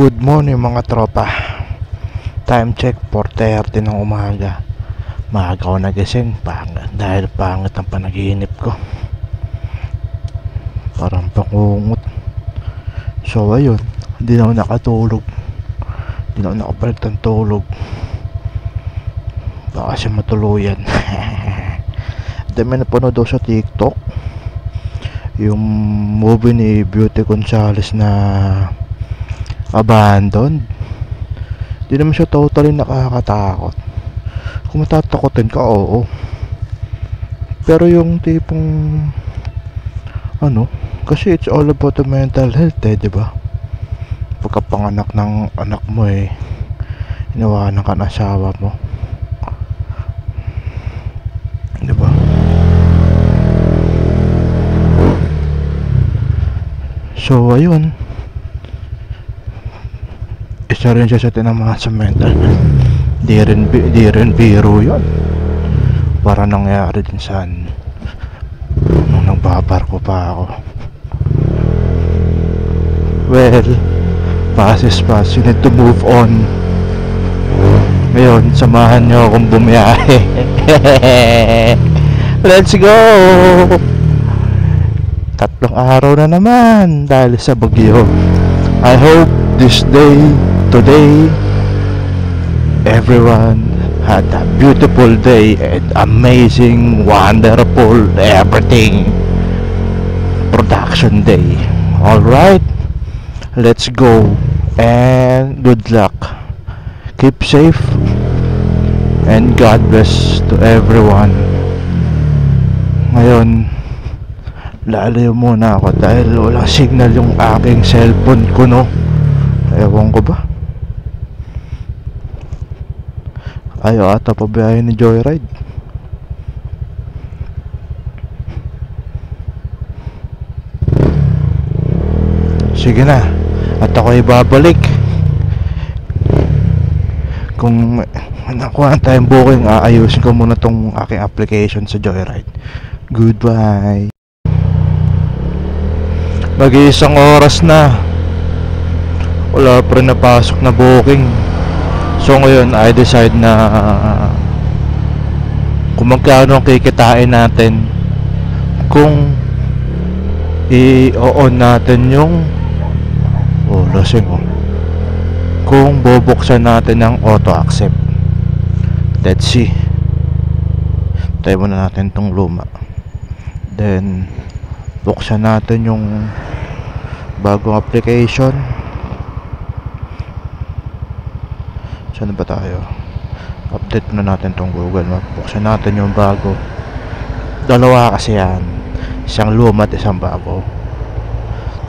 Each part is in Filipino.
Good morning mga tropa. Time check 4:30 ng umaga. Maaga ako nagising dahil pangit ang panaginip ko. Parang pakungot. So ayun, hindi na ako nakatulog. Hindi na ako nakabalik ng tulog. Baka kasi matuluyan. Dami na panood daw sa TikTok yung movie ni Beauty Gonzales na Abandoned. Di naman siya totally nakakatakot. Kung matatakotin ka, oo. Pero yung tipong kasi it's all about the mental health diba? Pagkapanganak ng anak mo inawanan ka ng asawa mo, diba? So ayun, isa rin siya sa tinamahan sa mental. Di rin biro yun. Para nangyari din saan nung nagbabarko pa ako. Well, past is past, you need to move on. Ngayon, samahan nyo akong bumiyahe. Let's go! 3 araw na naman dahil sa bagyo. I hope today everyone had a beautiful day and amazing, wonderful, everything production day. Alright, let's go and good luck. Keep safe and God bless to everyone. Ngayon, lalayo muna ako dahil walang signal yung aking cellphone ko, no? Ewan ko ba? Ayaw ata pabiyahin ni Joyride. Sige na, at ako'y babalik. Kung nakuha tayong booking, aayusin ko muna tong aking application sa Joyride. Goodbye. Mag-iisang oras na, wala pa rin napasok na booking. So ngayon I decide na kung magkano ang kikitain natin kung i-on natin yung kung bubuksan natin ng auto accept. Let's see. Tayo muna natin tong luma, then buksan natin yung bagong application. Saan ba tayo? Update na natin tong Google Map. Buksan natin yung bago. Dalawa kasi yan, isang luma at isang bago.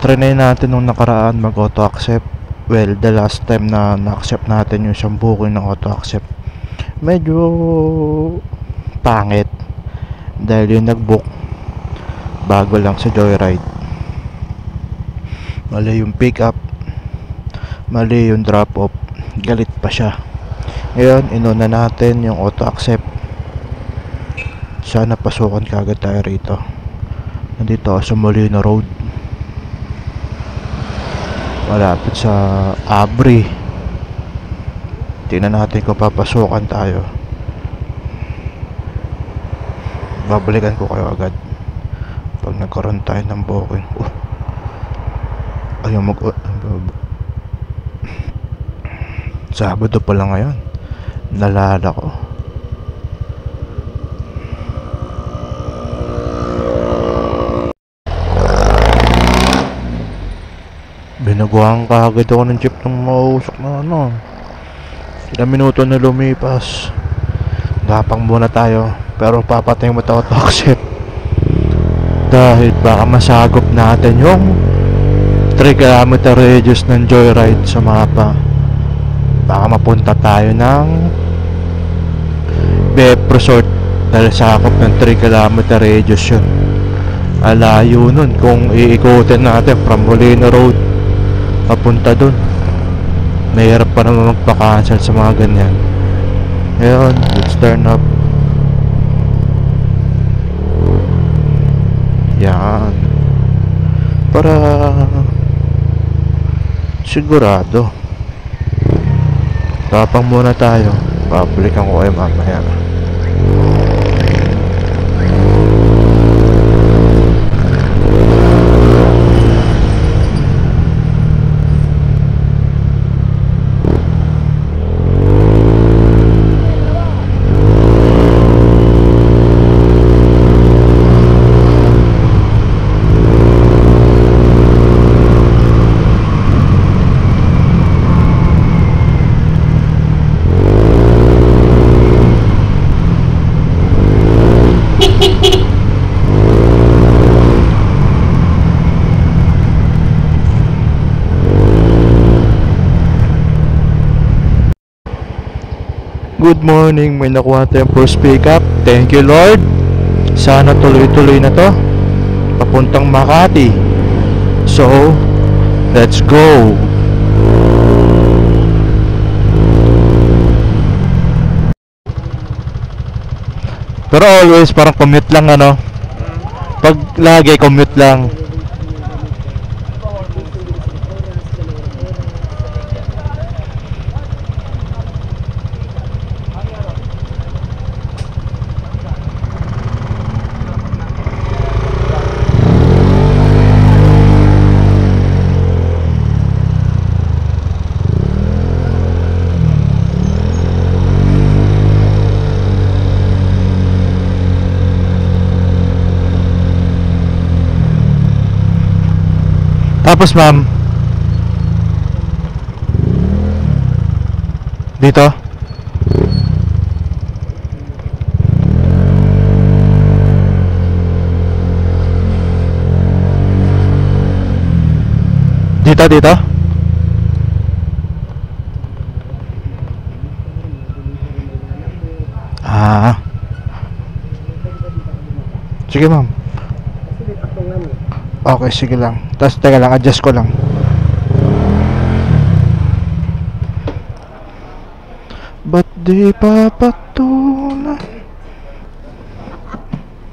Trinay natin nung nakaraan mag auto accept. Well, the last time na na-accept natin yung isang booking ng auto accept, medyo pangit dahil yung nag-book bago lang sa Joyride. Mali yung pick up, mali yung drop off, galit pa siya. Ngayon, inuna natin yung auto accept. Sana pasukan kagad tayo rito. Nandito ako sa Molino Road, malapit sa Abri. Tingnan natin kung papasukan tayo. Babalikan ko kayo agad pag nagkaroon tayo ng booking. Ayaw Sabado pa lang ngayon, nalala ko. Binaguhan ka agad ako ng jeep ng mausok na ilang minuto na lumipas. Gapang muna tayo, pero papatay mo ito auto accept dahil baka masagop natin yung 3 km radius ng Joyride sa mapa. Baka mapunta tayo ng BF Resort dahil sakop ng 3 km radius yun. Alayo nun kung iikutin natin from Molino Road papunta dun. Mahirap pa naman magpa-cancel sa mga ganyan. Ngayon, let's turn up. Yan, para sigurado Tapang muna tayo. Babalikan ko kayo mamaya. Good morning, may nakuha tayong first pickup. Thank you Lord. Sana tuloy-tuloy na to papuntang Makati. So, let's go. Pero always parang commute lang ano. Pag lagi commute lang. Tapos ma'am, dito dito sige ma'am. Okay, sige lang. Tapos teka lang, adjust ko lang. Ba't di papatulan?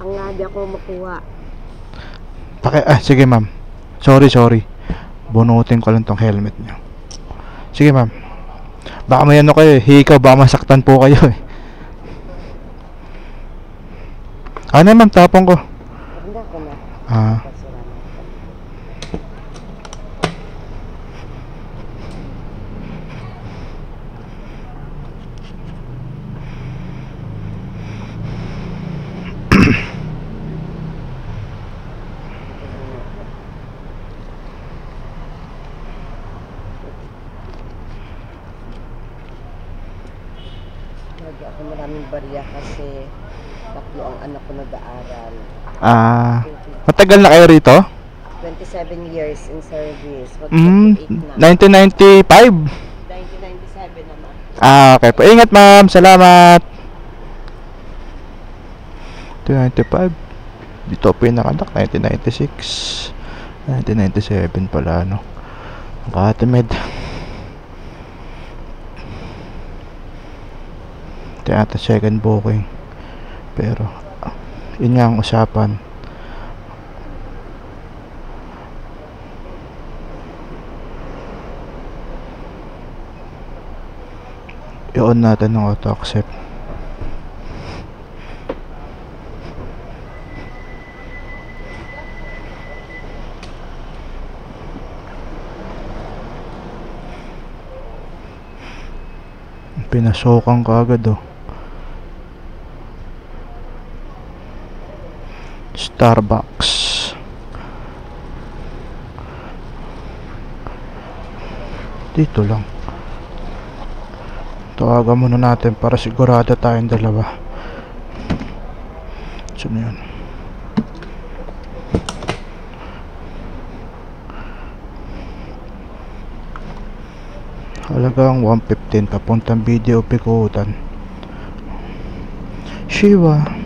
Ang nga di ako makuha. Sige ma'am. Sorry. Bunutin ko lang tong helmet nyo. Sige ma'am. Baka may ano kayo, hikaw, baka masaktan po kayo eh. Ano ma'am, tapong ko. Handa ko na. Lagi ako maraming barya kasi tatlo ang anak ko nag-aaral. Matagal na kayo rito? 27 years in service. 1995? 1997 naman. Okay po. Ingat ma'am. Salamat. 1995. Dito po yung nakanak. 1996. 1997 pala, no? Nakatimid. Ito yata second booking. Pero, yun nga ang usapan. I-on natin ng auto accept. Pinasokan ka agad oh. Starbucks. Dito lang. Tawagan muna natin para sigurado tayong dalawa. Saan yun? Halagang 115 papuntang Video Pikutan. Shiva.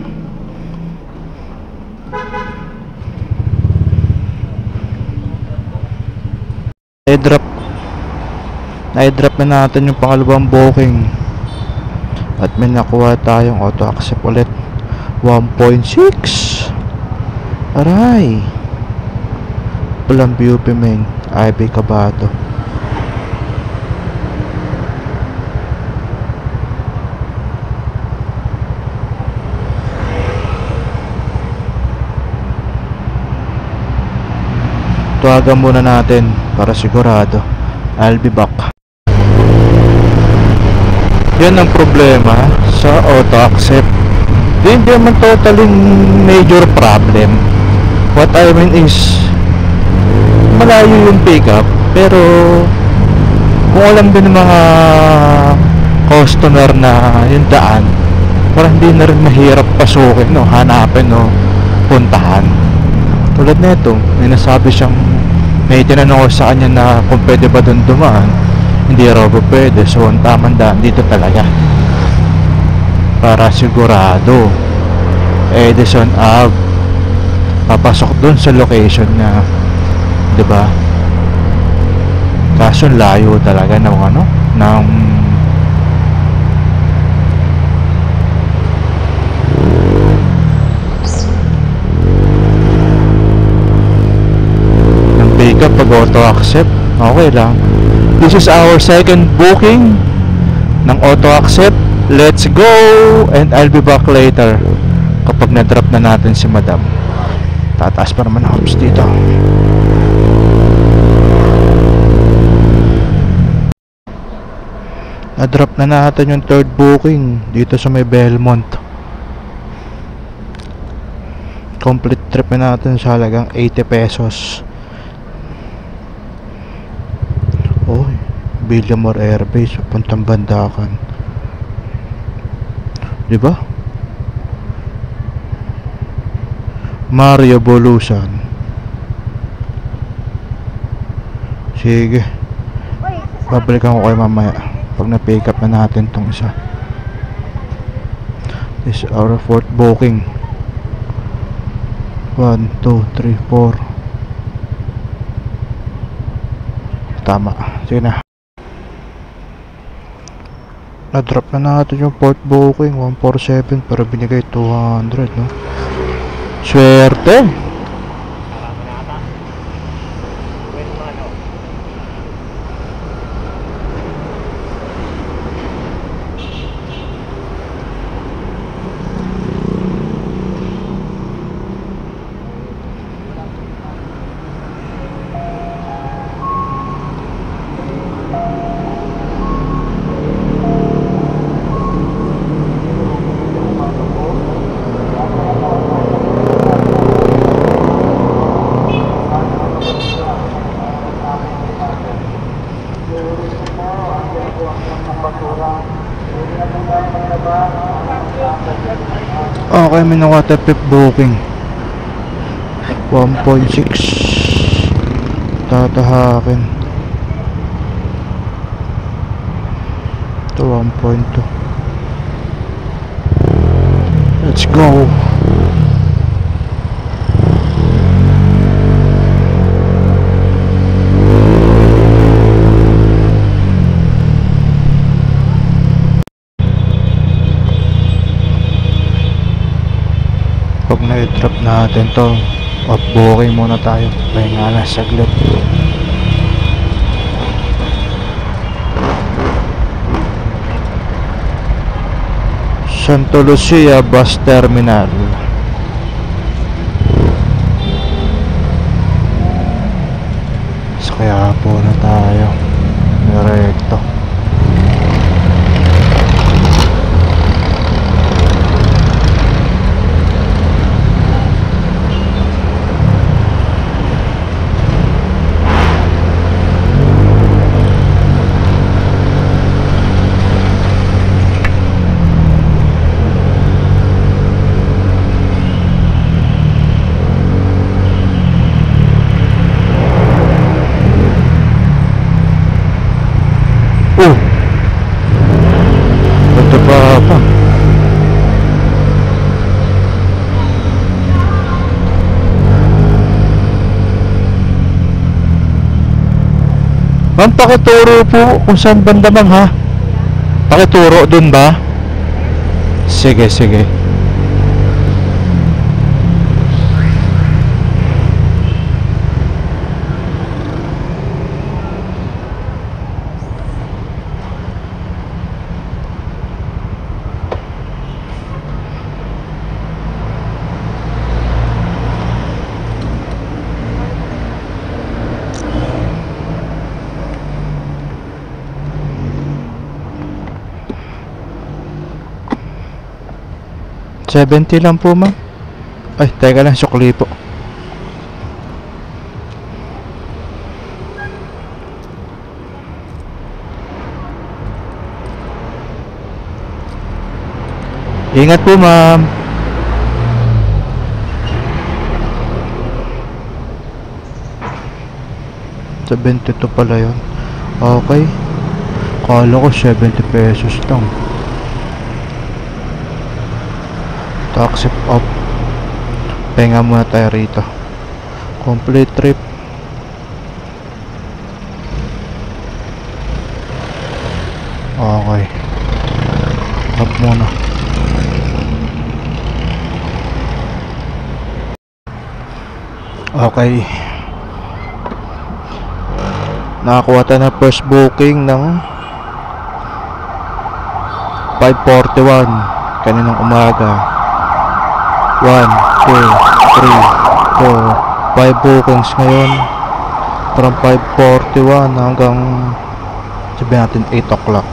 Na-drop na natin yung pangalawang booking. At may nakuha tayong auto accept ulit. 1.6. Aray. Walang BUP main. IB Cabato. Tatawagan muna natin para sigurado. I'll be back. Yan ang problema sa auto accept. Hindi naman totally major problem. What I mean is, malayo yung pickup, pero kung alam din ng mga customer na yung daan, parang hindi na rin mahirap pasukin, no, hanapin, no, puntahan. Tulad nito, may nasabi siyang, may tinanong ko sa kanya na kung pwede ba doon dumaan. Hindi raw po pwede, so ang tamang daan dito talaga para sigurado. Edison Ave, papasok doon sa location niya, 'di ba? Kaso layo talaga ng ano, ng pickup pag auto accept. Okay lang. This is our second booking ng auto accept. Let's go, and I'll be back later kapag na-drop na natin si madam. Tataas pa naman ang hops dito. Na-drop na natin yung third booking dito sa may Belmont. Complete trip na natin sa halagang 80 pesos. Oy, Villamor Airbase papuntang Bandacan. 'Di ba? Mario Bolusan. Sige. Babalikan ko kayo mamaya pag na-pick up na natin tong isa. This is our fourth booking. 1, 2, 3, 4. Tama. Sige na. Na-drop na natin yung fourth booking. 147 pero binigay 200, no? Swerte. Okay, may naka-trip booking 1.6. Tatahakin ito 1.2. Let's go. Pag na-drop natin to, off booking muna tayo. Pahinga na saglit. Santa Lucia Bus Terminal. Kaya po na tayo direkto. Ito pa. Ma'am, pakituro po kung saan banda, ma'am, ha? Pakituro dun ba? Sige, sige. 70 lang po, ma'am. Ay, teka lang, sukli po. Ingat po, ma'am. $72 pala yun. Okay. Kala ko 70 pesos lang. Taxi up. Pahinga muna tayo rito. Complete trip. Okay. Up muna. Okay. Nakakuha tayo ng first booking ng 5:41 kaninang umaga. 1, 2, 3, 4, 5 bookings ngayon from 5:41 hanggang sabihin natin 8 o'clock.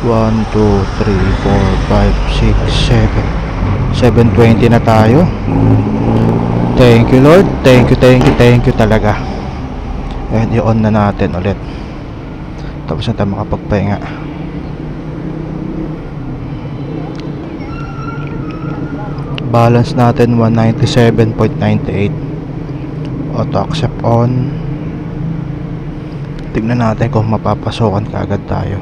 1, 2, 3, 4, 5, 6, 7 7:20 na tayo. Thank you Lord, thank you talaga. And i-on na natin ulit. Tapos na tayo makapagpahinga. Balance natin 197.98. Auto accept on. Tignan natin kung mapapasokan kaagad tayo.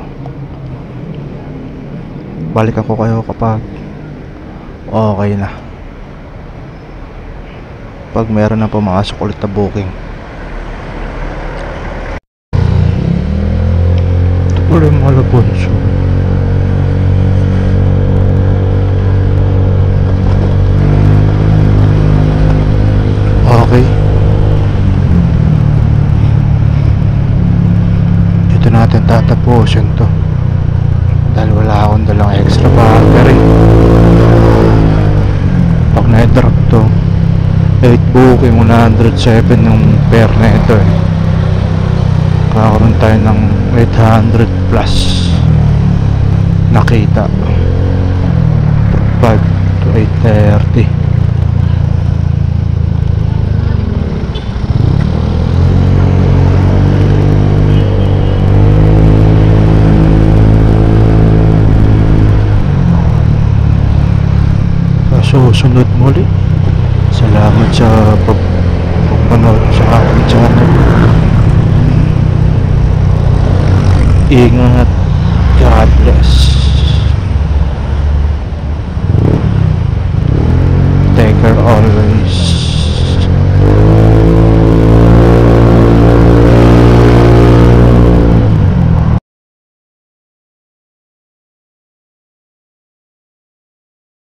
Balikan ko kayo kapag okay na. Pag meron na pumasok ulit na booking. Ito pala yung mga Labonso. Okay. Dito natin tatapusin to. Dahil wala akong dalang extra battery. Pag na-drop to 8 booking, 107 yung pair na ito eh. Kakaroon tayo ng 800 plus nakita. 5 to 8:30. Susunod muli. Salamat sa pagpanood sa aking channel. Ingat. God bless. Take care always.